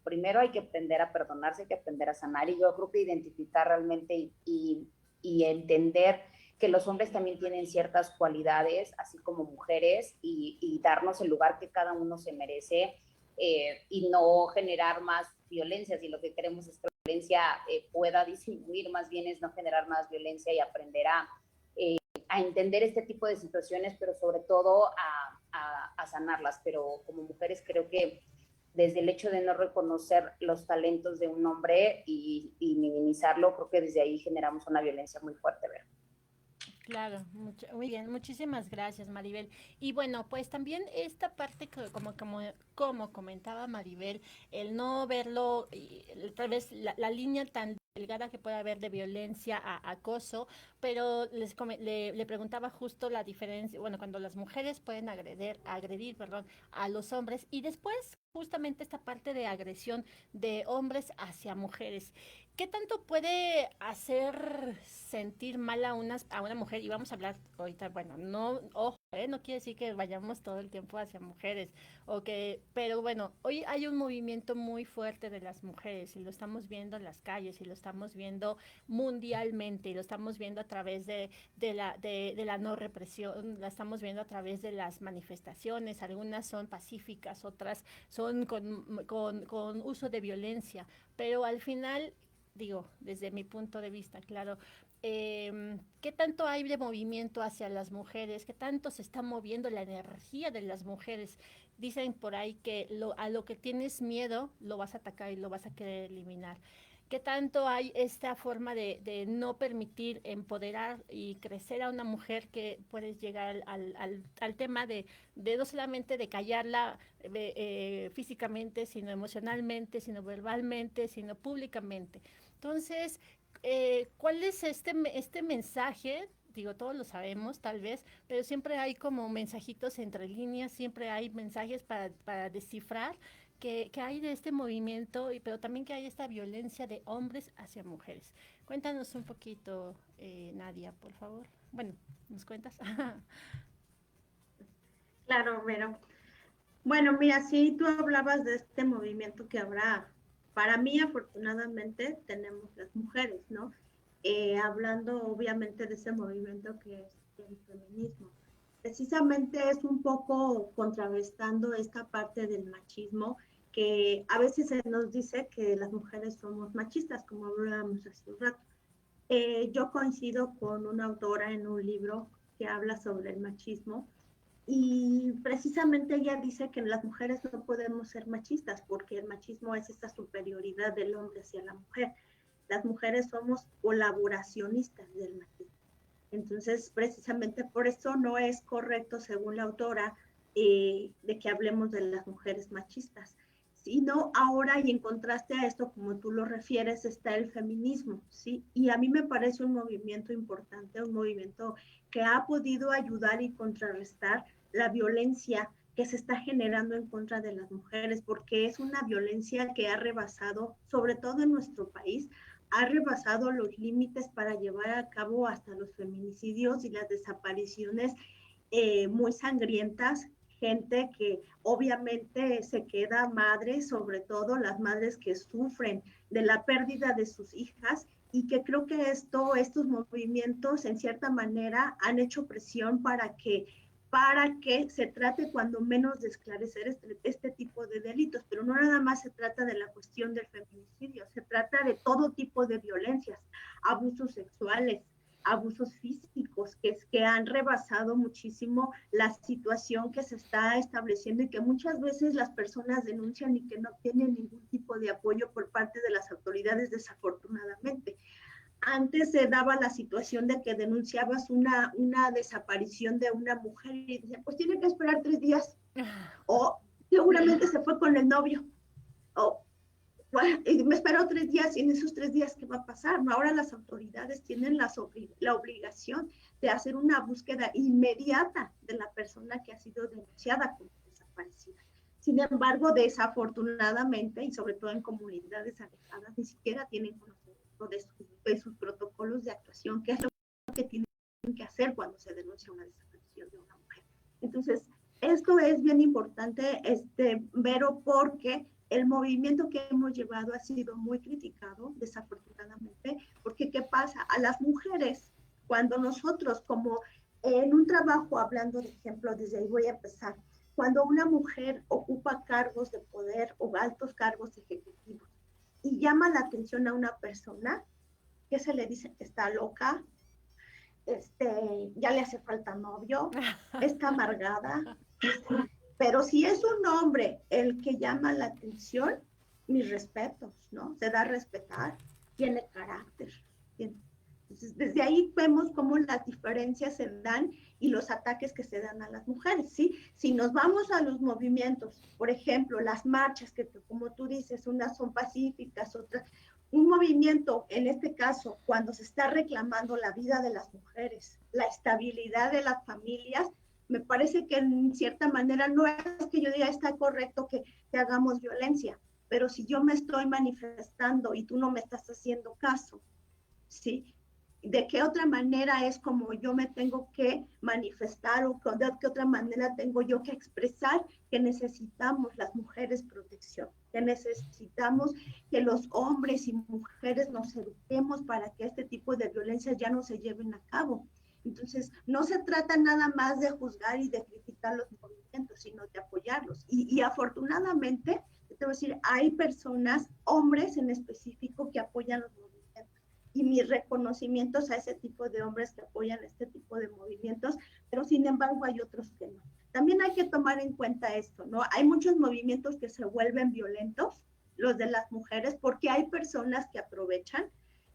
primero hay que aprender a perdonarse, hay que aprender a sanar, y yo creo que identificar realmente y entender que los hombres también tienen ciertas cualidades, así como mujeres, y darnos el lugar que cada uno se merece, y no generar más violencia. Si lo que queremos es que la violencia pueda disminuir, más bien es no generar más violencia y aprender a entender este tipo de situaciones, pero sobre todo a sanarlas. Pero como mujeres creo que desde el hecho de no reconocer los talentos de un hombre y minimizarlo, creo que desde ahí generamos una violencia muy fuerte, ¿verdad? Claro, muy bien, muchísimas gracias, Maribel. Y bueno, pues también esta parte que como comentaba Maribel, el no verlo, tal vez la línea tan delgada que puede haber de violencia a acoso, pero le preguntaba justo la diferencia, bueno, cuando las mujeres pueden agredir, perdón, a los hombres, y después justamente esta parte de agresión de hombres hacia mujeres. ¿Qué tanto puede hacer sentir mal a una mujer? Y vamos a hablar ahorita, bueno, no, ojo, no quiere decir que vayamos todo el tiempo hacia mujeres, pero bueno, hoy hay un movimiento muy fuerte de las mujeres y lo estamos viendo en las calles y lo estamos viendo mundialmente y lo estamos viendo a través de la no represión, la estamos viendo a través de las manifestaciones, algunas son pacíficas, otras son con uso de violencia, pero al final digo, desde mi punto de vista, claro, ¿qué tanto hay de movimiento hacia las mujeres? ¿Qué tanto se está moviendo la energía de las mujeres? Dicen por ahí que a lo que tienes miedo lo vas a atacar y lo vas a querer eliminar. ¿Qué tanto hay esta forma de no permitir empoderar y crecer a una mujer que puedes llegar al tema de no solamente de callarla físicamente, sino emocionalmente, sino verbalmente, sino públicamente? Entonces, ¿cuál es este mensaje? Digo, todos lo sabemos, tal vez, pero siempre hay como mensajitos entre líneas, siempre hay mensajes para descifrar que hay de este movimiento, pero también que hay esta violencia de hombres hacia mujeres. Cuéntanos un poquito, Nadia, por favor. Bueno, ¿nos cuentas? Claro, pero bueno, mira, sí, tú hablabas de este movimiento que habrá. Para mí, afortunadamente, tenemos las mujeres, ¿no? Hablando obviamente de ese movimiento que es el feminismo. Precisamente es un poco contrarrestando esta parte del machismo que a veces se nos dice que las mujeres somos machistas, como hablábamos hace un rato. Yo coincido con una autora en un libro que habla sobre el machismo y precisamente ella dice que las mujeres no podemos ser machistas porque el machismo es esta superioridad del hombre hacia la mujer. Las mujeres somos colaboracionistas del machismo. Entonces, precisamente por eso no es correcto, según la autora, de que hablemos de las mujeres machistas. Sino ahora, y en contraste a esto, como tú lo refieres, está el feminismo, ¿sí? Y a mí me parece un movimiento importante, un movimiento que ha podido ayudar y contrarrestar la violencia que se está generando en contra de las mujeres, porque es una violencia que ha rebasado, sobre todo en nuestro país, ha rebasado los límites para llevar a cabo hasta los feminicidios y las desapariciones muy sangrientas, gente que obviamente se queda madre, sobre todo las madres que sufren de la pérdida de sus hijas, y que creo que estos movimientos en cierta manera han hecho presión para que se trate cuando menos de esclarecer este tipo de delitos, pero no nada más se trata de la cuestión del feminicidio, se trata de todo tipo de violencias, abusos sexuales, abusos físicos que han rebasado muchísimo la situación que se está estableciendo y que muchas veces las personas denuncian y que no tienen ningún tipo de apoyo por parte de las autoridades, desafortunadamente. Antes se daba la situación de que denunciabas una desaparición de una mujer y decían, pues tiene que esperar 3 días, o seguramente se fue con el novio, o bueno, y me espero 3 días y en esos 3 días, ¿qué va a pasar? No, ahora las autoridades tienen la obligación de hacer una búsqueda inmediata de la persona que ha sido denunciada como desaparecida. Sin embargo, desafortunadamente, y sobre todo en comunidades alejadas, ni siquiera tienen conocimiento de sus protocolos de actuación, que es lo que tienen que hacer cuando se denuncia una desaparición de una mujer. Entonces, esto es bien importante, Vero, porque el movimiento que hemos llevado ha sido muy criticado, desafortunadamente, porque ¿qué pasa? A las mujeres cuando nosotros, como en un trabajo, hablando de ejemplo, desde ahí voy a empezar, cuando una mujer ocupa cargos de poder o altos cargos ejecutivos y llama la atención a una persona, ¿qué se le dice? Está loca, ya le hace falta novio, está amargada. Pero si es un hombre el que llama la atención, mis respetos, ¿no? Se da a respetar, tiene carácter. Entonces, desde ahí vemos cómo las diferencias se dan y los ataques que se dan a las mujeres, ¿sí? Si nos vamos a los movimientos, por ejemplo, las marchas, que como tú dices, unas son pacíficas, otras... Un movimiento, en este caso, cuando se está reclamando la vida de las mujeres, la estabilidad de las familias, me parece que en cierta manera no es que yo diga está correcto que hagamos violencia, pero si yo me estoy manifestando y tú no me estás haciendo caso, ¿sí? ¿De qué otra manera es como yo me tengo que manifestar o de qué otra manera tengo yo que expresar que necesitamos las mujeres protección, que necesitamos que los hombres y mujeres nos eduquemos para que este tipo de violencias ya no se lleven a cabo? Entonces, no se trata nada más de juzgar y de criticar los movimientos, sino de apoyarlos. Y afortunadamente, te voy a decir, hay personas, hombres en específico, que apoyan los movimientos. Y mis reconocimientos a ese tipo de hombres que apoyan este tipo de movimientos, pero sin embargo hay otros que no. También hay que tomar en cuenta esto, ¿no? Hay muchos movimientos que se vuelven violentos, los de las mujeres, porque hay personas que aprovechan,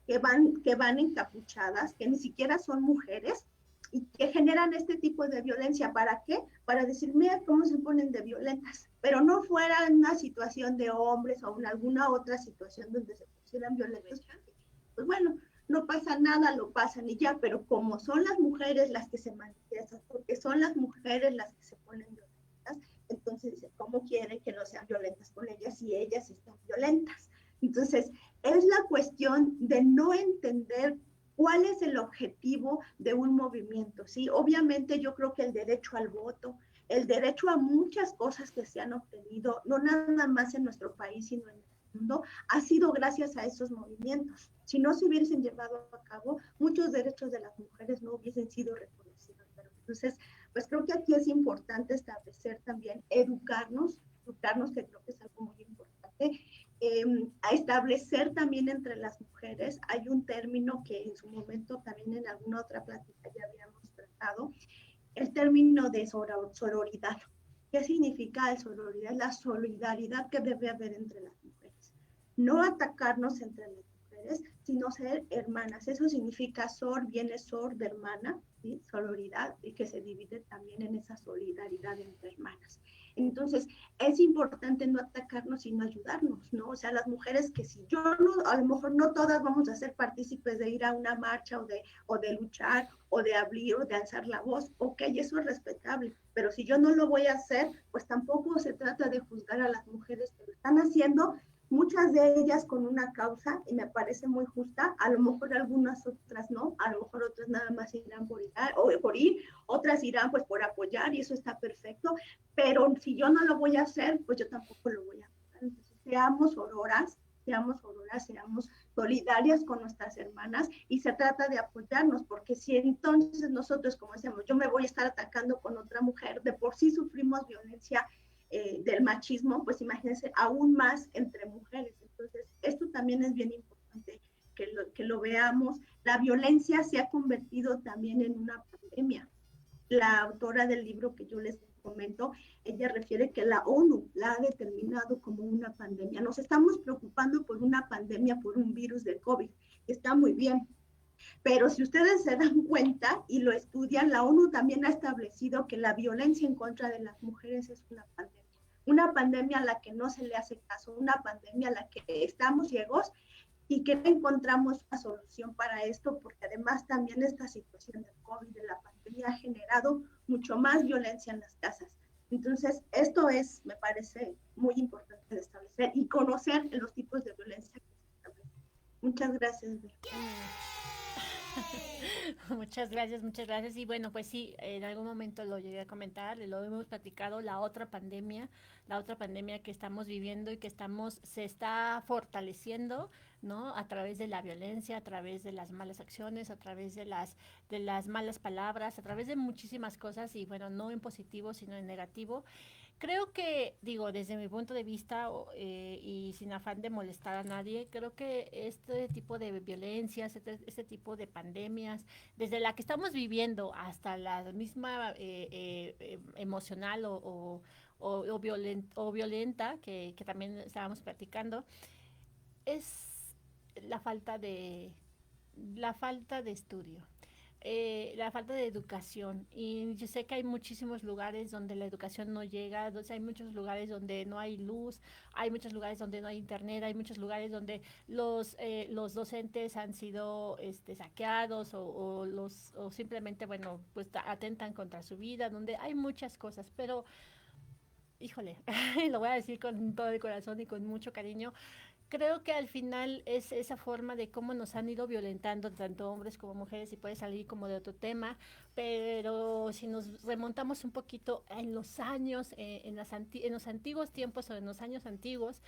que van encapuchadas, que ni siquiera son mujeres y que generan este tipo de violencia. ¿Para qué? Para decir, mira cómo se ponen de violentas, pero no fuera una situación de hombres o en alguna otra situación donde se pusieran violentos. Pues bueno, no pasa nada, lo pasan y ya, pero como son las mujeres las que se manifiestan, porque son las mujeres las que se ponen violentas, entonces dice, ¿cómo quieren que no sean violentas con ellas si ellas están violentas? Entonces, es la cuestión de no entender cuál es el objetivo de un movimiento, ¿sí? Obviamente yo creo que el derecho al voto, el derecho a muchas cosas que se han obtenido, no nada más en nuestro país, sino en el mundo, ha sido gracias a esos movimientos. Si no se hubiesen llevado a cabo, muchos derechos de las mujeres no hubiesen sido reconocidos. Pero entonces, pues creo que aquí es importante establecer también, educarnos, que creo que es algo muy importante, a establecer también entre las mujeres, hay un término que en su momento también en alguna otra plática ya habíamos tratado, el término de sororidad. ¿Qué significa el sororidad? La solidaridad que debe haber entre las mujeres. No atacarnos entre las mujeres, sino ser hermanas. Eso significa viene de hermana, ¿sí? Sororidad, y que se divide también en esa solidaridad entre hermanas. Entonces, es importante no atacarnos, sino ayudarnos, ¿no? O sea, las mujeres que si yo no, a lo mejor no todas vamos a ser partícipes de ir a una marcha o de luchar o de abrir o de alzar la voz, ok, eso es respetable, pero si yo no lo voy a hacer, pues tampoco se trata de juzgar a las mujeres que lo están haciendo, muchas de ellas con una causa, y me parece muy justa, a lo mejor algunas otras no, a lo mejor otras nada más irán por ir, otras irán pues por apoyar, y eso está perfecto, pero si yo no lo voy a hacer, pues yo tampoco lo voy a hacer. Entonces, seamos auroras, seamos solidarias con nuestras hermanas, y se trata de apoyarnos, porque si entonces nosotros, como decíamos, yo me voy a estar atacando con otra mujer, de por sí sufrimos violencia del machismo, pues imagínense aún más entre mujeres. Entonces, esto también es bien importante que lo veamos. La violencia se ha convertido también en una pandemia. La autora del libro que yo les comento, ella refiere que la ONU la ha determinado como una pandemia. Nos estamos preocupando por una pandemia, por un virus de COVID. Está muy bien. Pero si ustedes se dan cuenta y lo estudian, la ONU también ha establecido que la violencia en contra de las mujeres es una pandemia a la que no se le hace caso, una pandemia a la que estamos ciegos y que no encontramos una solución para esto, porque además también esta situación del COVID, de la pandemia, ha generado mucho más violencia en las casas. Entonces, esto me parece muy importante de establecer y conocer los tipos de violencia que se establecen. Muchas gracias. Muchas gracias, muchas gracias. Y bueno, pues sí, en algún momento lo llegué a comentar, lo hemos platicado, la otra pandemia que estamos viviendo y que se está fortaleciendo, ¿no? A través de la violencia, a través de las malas acciones, a través de las malas palabras, a través de muchísimas cosas y bueno, no en positivo, sino en negativo. Creo que, digo, desde mi punto de vista y sin afán de molestar a nadie, creo que este tipo de violencias, este tipo de pandemias, desde la que estamos viviendo hasta la misma emocional o violenta que también estábamos platicando, es la falta la falta de estudio, la falta de educación. Y yo sé que hay muchísimos lugares donde la educación no llega, hay muchos lugares donde no hay luz, hay muchos lugares donde no hay internet, hay muchos lugares donde los docentes han sido saqueados o simplemente, bueno, pues atentan contra su vida, donde hay muchas cosas, pero híjole, lo voy a decir con todo el corazón y con mucho cariño, creo que al final es esa forma de cómo nos han ido violentando tanto hombres como mujeres y puede salir como de otro tema, pero si nos remontamos un poquito en los años, en los antiguos tiempos o en los años antiguos,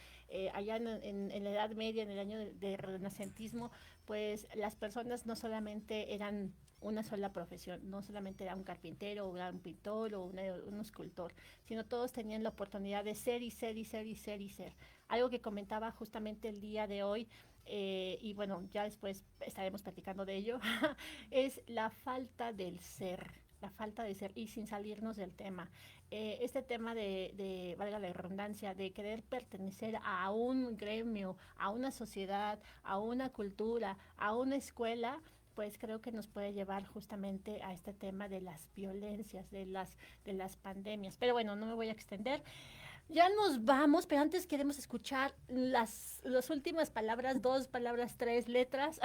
allá en la Edad Media, en el año de renacentismo, pues las personas no solamente eran una sola profesión, no solamente era un carpintero o era un pintor o un escultor, sino todos tenían la oportunidad de ser y ser y ser y ser y ser. Algo que comentaba justamente el día de hoy, y bueno, ya después estaremos platicando de ello, es la falta del ser, la falta de ser y sin salirnos del tema. Este tema valga la redundancia, de querer pertenecer a un gremio, a una sociedad, a una cultura, a una escuela, pues creo que nos puede llevar justamente a este tema de las violencias, de las pandemias. Pero bueno, no me voy a extender. Ya nos vamos, pero antes queremos escuchar las últimas palabras, dos palabras, tres letras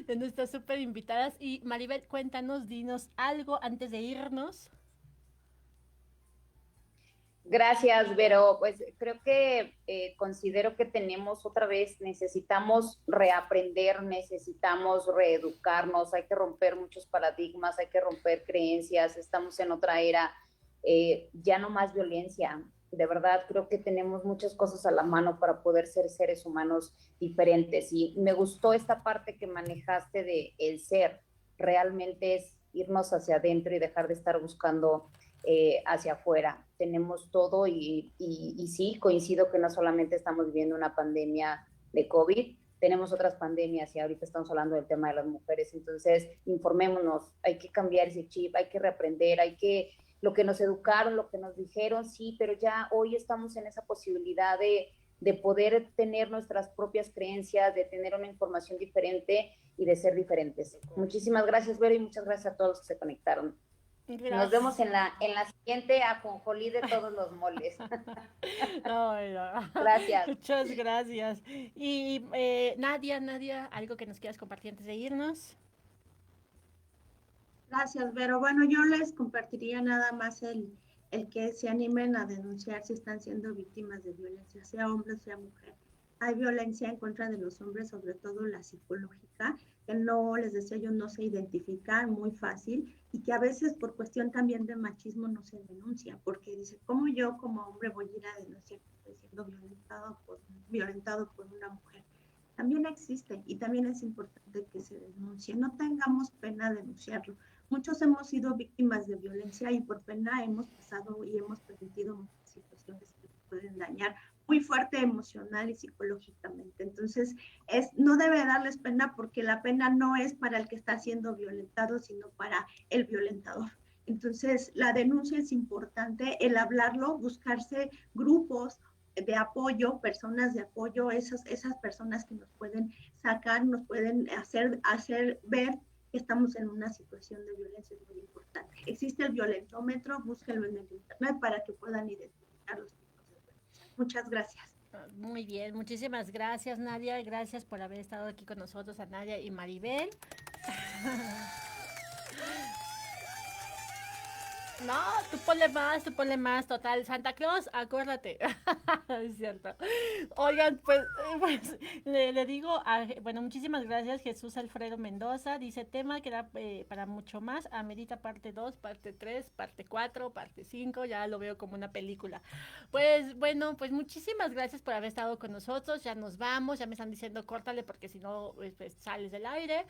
de nuestras súper invitadas. Y Maribel, cuéntanos, dinos algo antes de irnos. Gracias, Vero. Pues creo que considero que tenemos otra vez, necesitamos reaprender, necesitamos reeducarnos, hay que romper muchos paradigmas, hay que romper creencias, estamos en otra era, ya no más violencia. De verdad, creo que tenemos muchas cosas a la mano para poder ser seres humanos diferentes. Y me gustó esta parte que manejaste de el ser. Realmente es irnos hacia adentro y dejar de estar buscando hacia afuera. Tenemos todo y sí, coincido que no solamente estamos viviendo una pandemia de COVID, tenemos otras pandemias y ahorita estamos hablando del tema de las mujeres, entonces informémonos, hay que cambiar ese chip, hay que reaprender, lo que nos educaron, lo que nos dijeron, sí, pero ya hoy estamos en esa posibilidad de poder tener nuestras propias creencias, de tener una información diferente y de ser diferentes. Muchísimas gracias, Vero, y muchas gracias a todos los que se conectaron. Gracias. Nos vemos en la siguiente ajonjolí de todos los moles. No, no. Gracias. Muchas gracias. Y Nadia, algo que nos quieras compartir antes de irnos. Gracias, Vero. Bueno, yo les compartiría nada más el que se animen a denunciar si están siendo víctimas de violencia, sea hombre o sea mujer. Hay violencia en contra de los hombres, sobre todo la psicológica, que no, les decía yo, no se identifica muy fácil y que a veces por cuestión también de machismo no se denuncia, porque dice, ¿cómo yo como hombre voy a ir a denunciar que estoy siendo violentado por una mujer? También existe y también es importante que se denuncie. No tengamos pena de denunciarlo. Muchos hemos sido víctimas de violencia y por pena hemos pasado y hemos permitido muchas situaciones que pueden dañar muy fuerte emocional y psicológicamente. Entonces, no debe darles pena porque la pena no es para el que está siendo violentado, sino para el violentador. Entonces, la denuncia es importante, el hablarlo, buscarse grupos de apoyo, personas de apoyo, esas personas que nos pueden sacar, nos pueden hacer ver que estamos en una situación de violencia, es muy importante. Existe el violentómetro, búsquenlo en el internet para que puedan identificar los tipos de violencia. Muchas gracias. Muy bien, muchísimas gracias, Nadia. Gracias por haber estado aquí con nosotros, a Nadia y Maribel. No, tú ponle más, total. Santa Claus, acuérdate. Es cierto. Oigan, pues le digo, bueno, muchísimas gracias, Jesús Alfredo Mendoza. Dice, tema que da para mucho más. Amerita parte 2, parte 3, parte 4, parte 5. Ya lo veo como una película. Pues bueno, pues muchísimas gracias por haber estado con nosotros. Ya nos vamos, ya me están diciendo córtale porque si no, pues, sales del aire.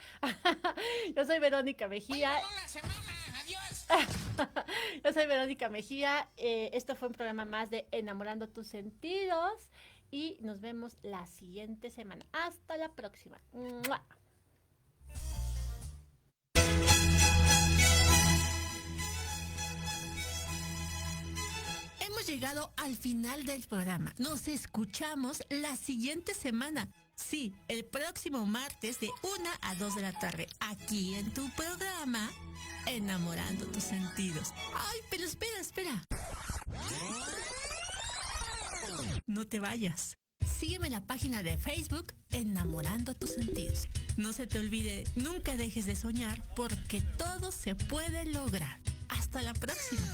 Yo soy Verónica Mejía. Yo soy Verónica Mejía. Esto fue un programa más de Enamorando tus sentidos. Y nos vemos la siguiente semana. Hasta la próxima. ¡Mua! Hemos llegado al final del programa. Nos escuchamos la siguiente semana. Sí, el próximo martes de 1 a 2 de la tarde, aquí en tu programa, Enamorando tus sentidos. Ay, pero espera. No te vayas. Sígueme en la página de Facebook, Enamorando tus sentidos. No se te olvide, nunca dejes de soñar porque todo se puede lograr. Hasta la próxima.